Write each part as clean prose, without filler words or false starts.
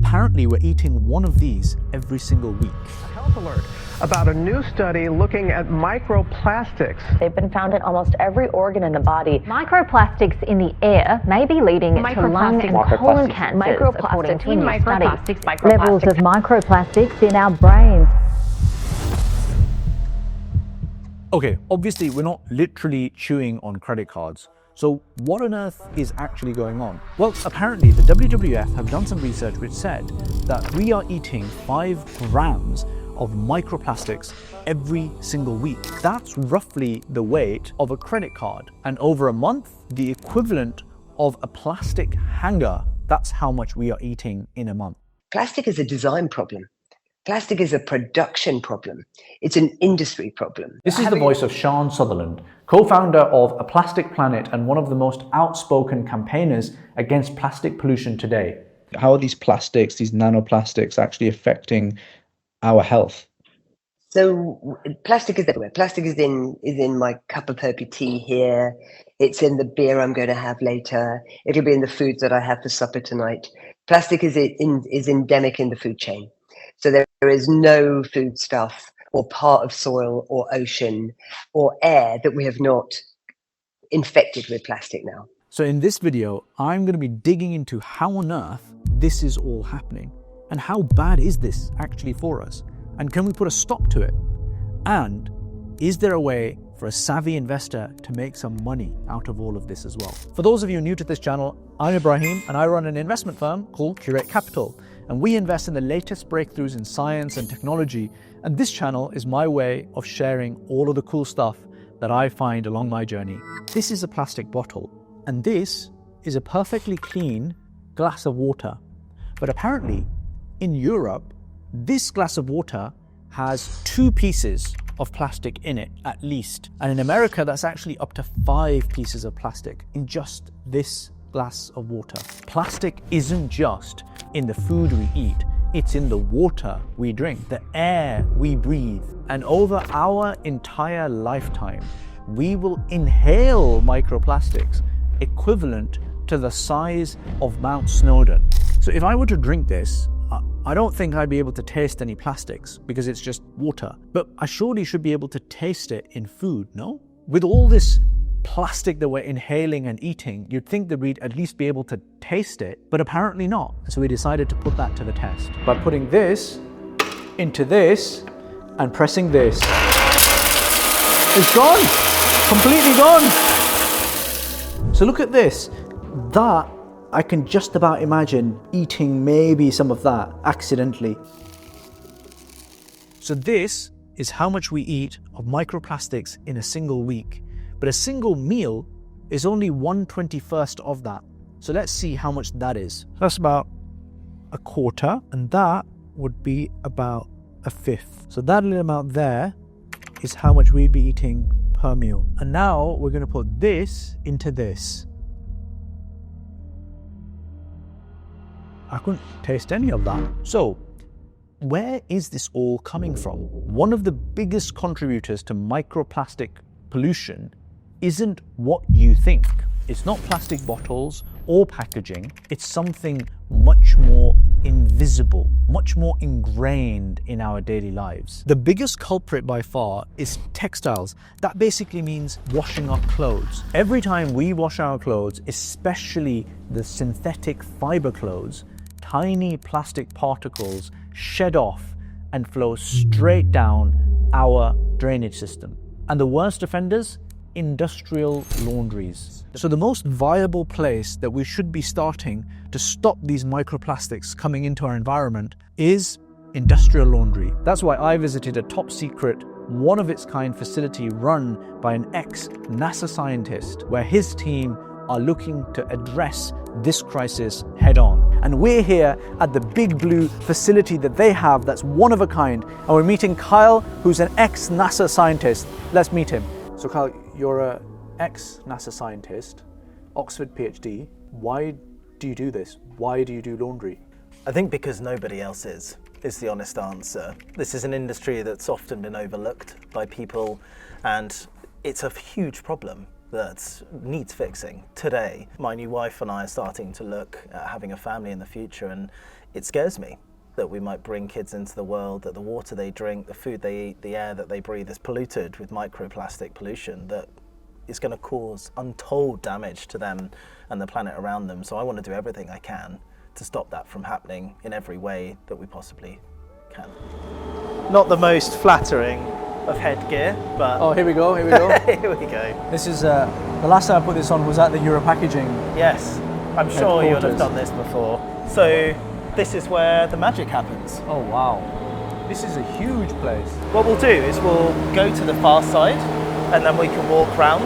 apparently we're eating one of these every single week. A health alert about a new study looking at microplastics. They've been found in almost every organ in the body. Microplastics in the air may be leading to lung and colon cancers, according to a new study. Levels of microplastics in our brains. Okay, obviously we're not literally chewing on credit cards. So what on earth is actually going on? Well, apparently the WWF have done some research which said that we are eating 5 grams of microplastics every single week. That's roughly the weight of a credit card. And over a month, the equivalent of a plastic hanger. That's how much we are eating in a month. Plastic is a design problem. Plastic is a production problem. It's an industry problem. This is the voice of Sean Sutherland, co-founder of A Plastic Planet and one of the most outspoken campaigners against plastic pollution today. How are these plastics, these nanoplastics, actually affecting our health? So plastic is everywhere. Plastic is in my cup of herbal tea here. It's in the beer I'm going to have later. It'll be in the foods that I have for supper tonight. Plastic is endemic in the food chain. So there is no foodstuff or part of soil or ocean or air that we have not infected with plastic now. So in this video, I'm going to be digging into how on earth this is all happening and how bad is this actually for us? And can we put a stop to it? And is there a way for a savvy investor to make some money out of all of this as well? For those of you new to this channel, I'm Ibrahim and I run an investment firm called Curate Capital. And we invest in the latest breakthroughs in science and technology. And this channel is my way of sharing all of the cool stuff that I find along my journey. This is a plastic bottle, and this is a perfectly clean glass of water. But apparently, in Europe, this glass of water has 2 pieces of plastic in it, at least. And in America, that's actually up to 5 pieces of plastic in just this glass of water. Plastic isn't just in the food we eat, it's in the water we drink, the air we breathe. And over our entire lifetime, we will inhale microplastics equivalent to the size of Mount Snowdon. So if I were to drink this, I don't think I'd be able to taste any plastics because it's just water. But I surely should be able to taste it in food, no? With all this plastic that we're inhaling and eating, you'd think that we'd at least be able to taste it, but apparently not. So we decided to put that to the test by putting this into this and pressing this. It's gone, completely gone. So look at this. That, I can just about imagine eating maybe some of that accidentally. So this is how much we eat of microplastics in a single week. But a single meal is only 1/21st of that. So let's see how much that is. That's about a quarter, and that would be about a fifth. So that little amount there is how much we'd be eating per meal. And now we're going to put this into this. I couldn't taste any of that. So where is this all coming from? One of the biggest contributors to microplastic pollution isn't what you think. It's not plastic bottles or packaging. It's something much more invisible, much more ingrained in our daily lives. The biggest culprit by far is textiles. That basically means washing our clothes. Every time we wash our clothes, especially the synthetic fiber clothes, tiny plastic particles shed off and flow straight down our drainage system. And the worst offenders? Industrial laundries. So the most viable place that we should be starting to stop these microplastics coming into our environment is industrial laundry. That's why I visited a top secret, one of its kind facility run by an ex-NASA scientist, where his team are looking to address this crisis head on. And we're here at the big blue facility that they have that's one of a kind. And we're meeting Kyle, who's an ex-NASA scientist. Let's meet him. So Kyle, you're an ex-NASA scientist, Oxford PhD. Why do you do this? Why do you do laundry? I think because nobody else is the honest answer. This is an industry that's often been overlooked by people, and it's a huge problem that needs fixing today. My new wife and I are starting to look at having a family in the future, and it scares me that we might bring kids into the world, that the water they drink, the food they eat, the air that they breathe is polluted with microplastic pollution that is going to cause untold damage to them and the planet around them. So I want to do everything I can to stop that from happening in every way that we possibly can. Not the most flattering of headgear, but... Oh, here we go, here we go. Here we go. This is, the last time I put this on was at the Euro Packaging. Yes, I'm sure you'll have done this before. So this is where the magic happens. Oh, wow. This is a huge place. What we'll do is we'll go to the far side and then we can walk round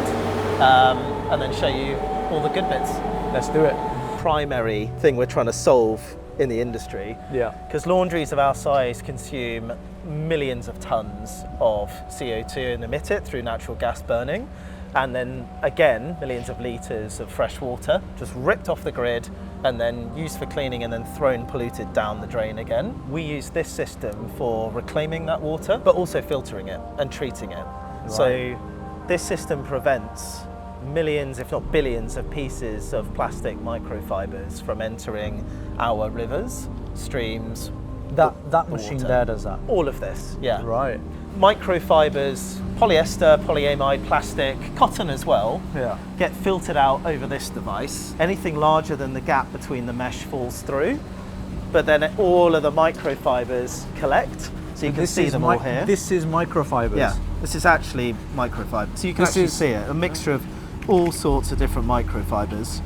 and then show you all the good bits. Let's do it. Primary thing we're trying to solve in the industry. Yeah. Because laundries of our size consume millions of tons of CO2 and emit it through natural gas burning. And then again, millions of litres of fresh water just ripped off the grid and then used for cleaning and then thrown polluted down the drain again. We use this system for reclaiming that water, but also filtering it and treating it. Right. So this system prevents millions, if not billions, of pieces of plastic microfibers from entering our rivers, streams. That machine there does that? All of this, yeah. Right. Microfibers, polyester, polyamide, plastic, cotton as well, get filtered out over this device. Anything larger than the gap between the mesh falls through, but then all of the microfibers collect. So you can see them all here. This is microfibers? Yeah, this is actually microfiber. So you can actually see it, a mixture of all sorts of different microfibers,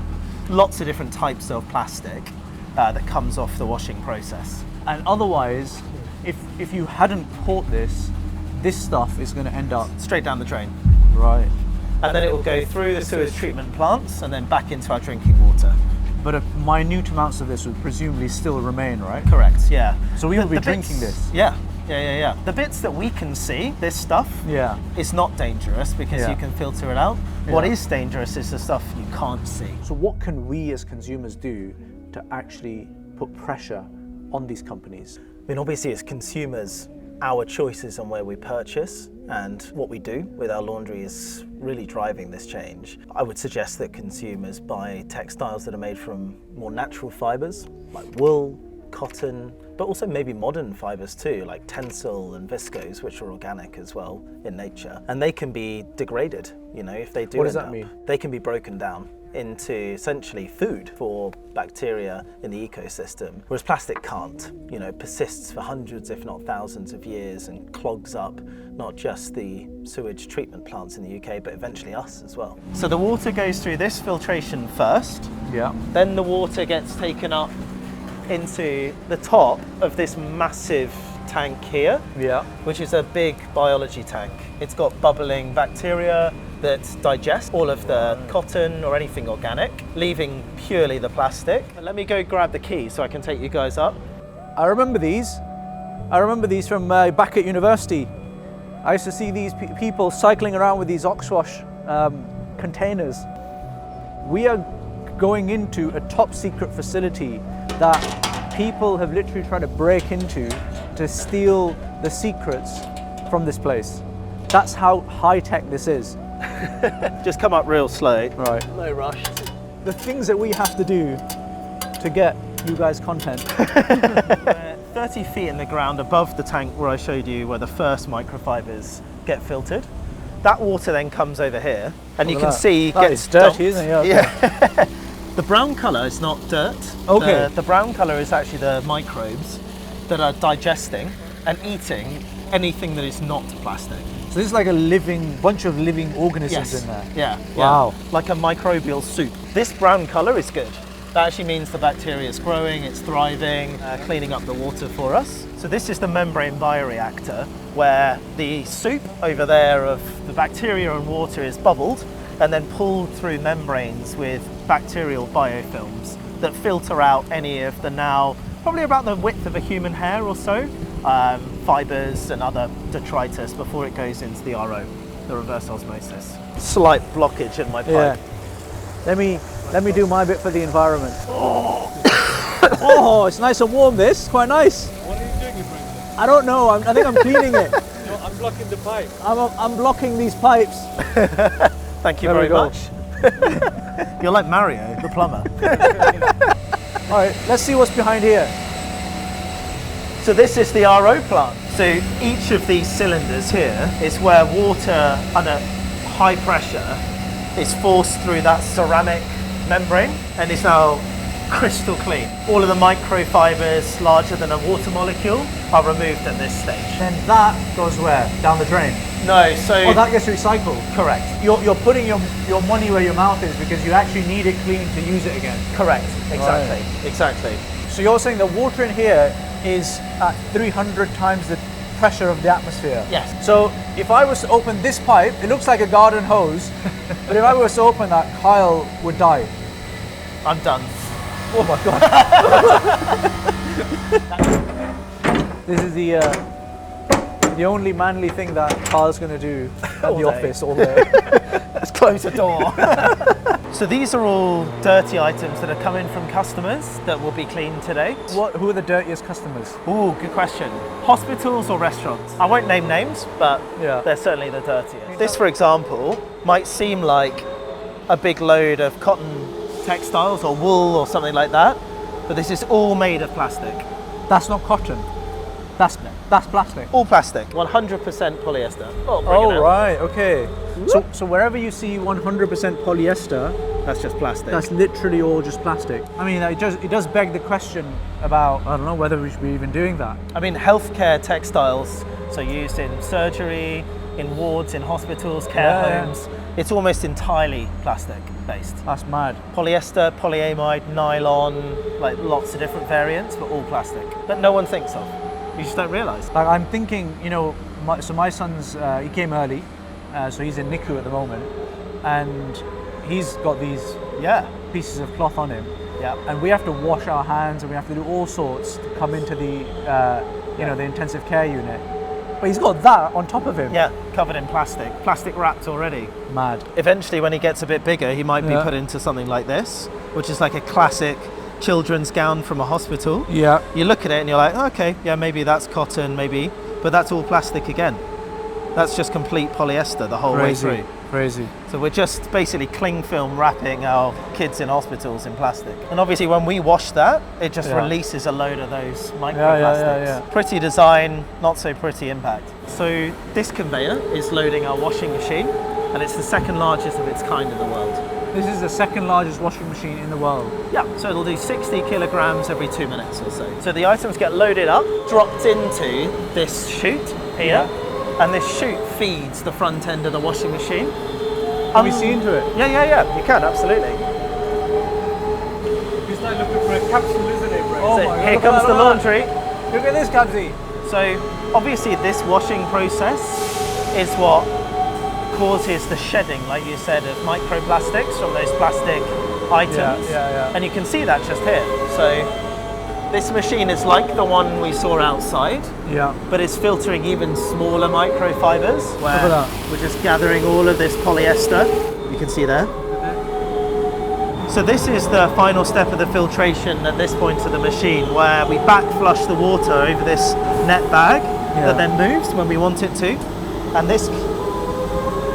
lots of different types of plastic that comes off the washing process. And otherwise, if you hadn't caught this stuff is going to end up straight down the drain. Right. And then it will go through the sewage treatment plants and then back into our drinking water. But minute amounts of this would presumably still remain, right? Correct, yeah. So we will be drinking this? Yeah. The bits that we can see, this stuff, is not dangerous because you can filter it out. What is dangerous is the stuff you can't see. So what can we as consumers do to actually put pressure on these companies? I mean, obviously as consumers, our choices on where we purchase and what we do with our laundry is really driving this change. I would suggest that consumers buy textiles that are made from more natural fibers, like wool, cotton, but also maybe modern fibers too, like tencel and viscose, which are organic as well in nature. And they can be degraded, you know, if they do. What does that mean? They can be broken down into essentially food for bacteria in the ecosystem, whereas plastic can't. You know, it persists for hundreds, if not thousands of years and clogs up not just the sewage treatment plants in the UK, but eventually us as well. So the water goes through this filtration first. Yeah. Then the water gets taken up into the top of this massive tank here, which is a big biology tank. It's got bubbling bacteria that digest all of the cotton or anything organic, leaving purely the plastic. Let me go grab the key so I can take you guys up. I remember these. I remember these from back at university. I used to see these people cycling around with these Oxwash containers. We are going into a top secret facility that people have literally tried to break into to steal the secrets from this place. That's how high tech this is. Just come up real slow. Right. No rush. The things that we have to do to get you guys content. We're 30 feet in the ground above the tank where I showed you where the first microfibers get filtered. That water then comes over here and you can see it's dirty, isn't it? Yeah. The brown colour is not dirt. Okay. The brown colour is actually the microbes that are digesting and eating anything that is not plastic. So this is like a bunch of living organisms in there. Yeah. Wow. Like a microbial soup. This brown colour is good. That actually means the bacteria is growing, it's thriving, cleaning up the water for us. So this is the membrane bioreactor where the soup over there of the bacteria and water is bubbled and then pulled through membranes with bacterial biofilms that filter out any of the now probably about the width of a human hair or so fibers and other detritus before it goes into the RO, the reverse osmosis. Slight blockage in my pipe. Yeah. Let me do my bit for the environment. Oh, it's nice and warm. This quite nice. What are you doing in front? I don't know. I think I'm cleaning it. No, I'm blocking the pipe. I'm blocking these pipes. Thank you very much. You're like Mario, the plumber. All right, let's see what's behind here. So this is the RO plant. So each of these cylinders here is where water under high pressure is forced through that ceramic membrane and is now crystal clean. All of the microfibers larger than a water molecule are removed at this stage. Then that goes where? Down the drain? No, so... Oh, that gets recycled? Correct. You're putting your money where your mouth is because you actually need it clean to use it again. Correct, exactly, Right. Exactly. So you're saying the water in here is at 300 times the pressure of the atmosphere? Yes. So if I was to open this pipe, it looks like a garden hose, but if I was to open that, Kyle would die. I'm done. Oh my God. This is the only manly thing that Kyle's going to do at the office all day. Let's close the door. So these are all dirty items that are coming from customers that will be cleaned today. Who are the dirtiest customers? Ooh, good question. Hospitals or restaurants? I won't name names, but Yeah. they're certainly the dirtiest. This, for example, might seem like a big load of cotton textiles or wool or something like that, but this is all made of plastic. That's not cotton. That's plastic. All plastic, 100% polyester. Oh, bring it out. Right, okay. So wherever you see 100% polyester, That's just plastic. that's literally all just plastic. I mean, it does beg the question about, I don't know, whether we should be even doing that. I mean, healthcare textiles, so used in surgery, in wards, in hospitals, care homes. It's almost entirely plastic based. That's mad. Polyester, polyamide, nylon, like lots of different variants, but all plastic. That no one thinks of. You just don't realise. Like I'm thinking, my son's, he came early, so he's in NICU at the moment, and he's got these pieces of cloth on him. Yeah. And we have to wash our hands and we have to do all sorts to come into the, the intensive care unit. But he's got that on top of him. Yeah, covered in plastic wrapped already. Mad. Eventually, when he gets a bit bigger, he might be put into something like this, which is like a classic children's gown from a hospital. Yeah. You look at it and you're like, okay, yeah, maybe that's cotton, maybe, but that's all plastic again. That's just complete polyester the whole way through. Crazy. So we're just basically cling film wrapping our kids in hospitals in plastic. And obviously when we wash that, it just releases a load of those microplastics. Yeah. Pretty design, not so pretty impact. So this conveyor is loading our washing machine, and it's the second largest of its kind in the world. This is the second largest washing machine in the world. Yeah, so it'll do 60 kilograms every 2 minutes or so. So the items get loaded up, dropped into this chute here, and this chute feeds the front end of the washing machine. Can we see into it? Yeah, you can, absolutely. It's like looking for a capsule, isn't it, Brett? Oh So my God, here look comes at the that, laundry. Look at this, Kabzi. So obviously this washing process is what causes the shedding, like you said, of microplastics from those plastic items. Yeah. And you can see that just here. So this machine is like the one we saw outside, but it's filtering even smaller microfibers where Look at that. we're just gathering all of this polyester. You can see there. So this is the final step of the filtration at this point of the machine, where we back flush the water over this net bag that then moves when we want it to, and this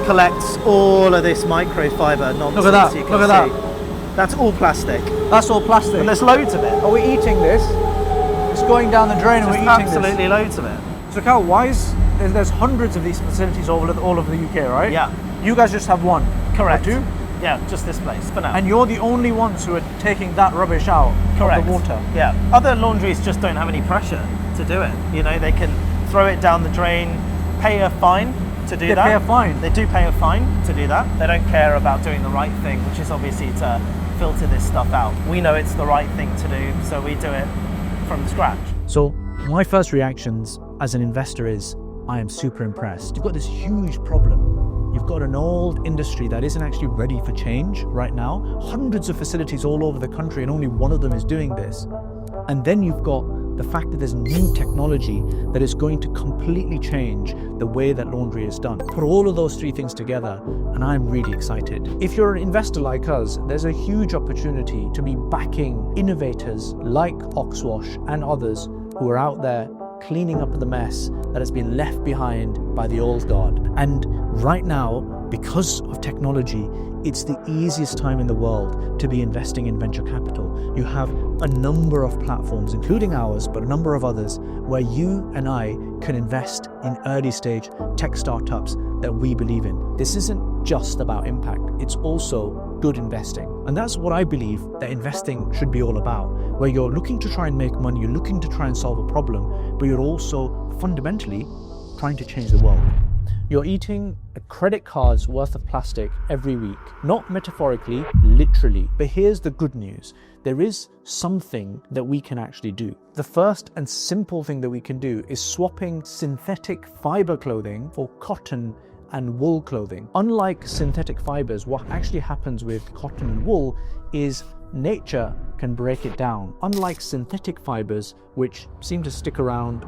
collects all of this microfiber nonsense. Look at that, you can look at see. That's all plastic. That's all plastic. And there's loads of it. Are we eating this? It's going down the drain and we're There's eating absolutely loads of it. this. So Cal, why is there's hundreds of these facilities all over the UK, right? Yeah. You guys just have one. Correct. Or two? Yeah, just this place for now. And you're the only ones who are taking that rubbish out Correct. of the water. Yeah. Other laundries just don't have any pressure to do it. You know, they can throw it down the drain, pay a fine to do that. They pay a fine. They do pay a fine to do that. They don't care about doing the right thing, which is obviously to filter this stuff out. We know it's the right thing to do, so we do it from scratch. So my first reactions as an investor is, I am super impressed. You've got this huge problem. You've got an old industry that isn't actually ready for change right now. Hundreds of facilities all over the country and only one of them is doing this. And then you've got the fact that there's new technology that is going to completely change the way that laundry is done. Put all of those three things together and I'm really excited. If you're an investor like us, there's a huge opportunity to be backing innovators like Oxwash and others who are out there cleaning up the mess that has been left behind by the old guard. And right now, Because of technology, it's the easiest time in the world to be investing in venture capital. You have a number of platforms, including ours, but a number of others, where you and I can invest in early stage tech startups that we believe in. This isn't just about impact, it's also good investing. And that's what I believe that investing should be all about, where you're looking to try and make money, you're looking to try and solve a problem, but you're also fundamentally trying to change the world. You're eating a credit card's worth of plastic every week, not metaphorically, literally. But here's the good news. There is something that we can actually do. The first and simple thing that we can do is swapping synthetic fiber clothing for cotton and wool clothing. Unlike synthetic fibers, what actually happens with cotton and wool is nature can break it down, unlike synthetic fibers, which seem to stick around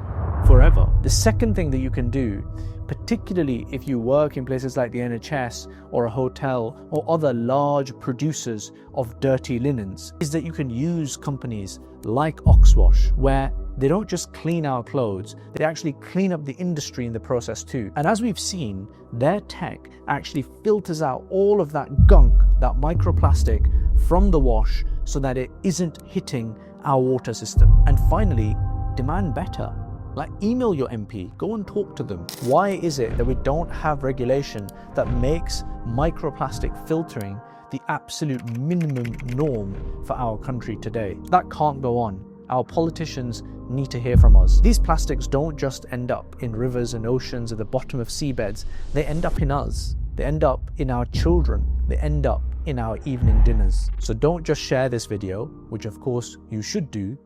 forever. The second thing that you can do, particularly if you work in places like the NHS or a hotel or other large producers of dirty linens, is that you can use companies like Oxwash, where they don't just clean our clothes, they actually clean up the industry in the process too. And as we've seen, their tech actually filters out all of that gunk, that microplastic, from the wash so that it isn't hitting our water system. And finally, demand better. Like, email your MP, go and talk to them. Why is it that we don't have regulation that makes microplastic filtering the absolute minimum norm for our country today? That can't go on. Our politicians need to hear from us. These plastics don't just end up in rivers and oceans at the bottom of seabeds. They end up in us. They end up in our children. They end up in our evening dinners. So don't just share this video, which of course you should do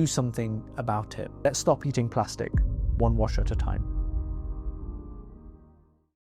something about it. Let's stop eating plastic, one wash at a time.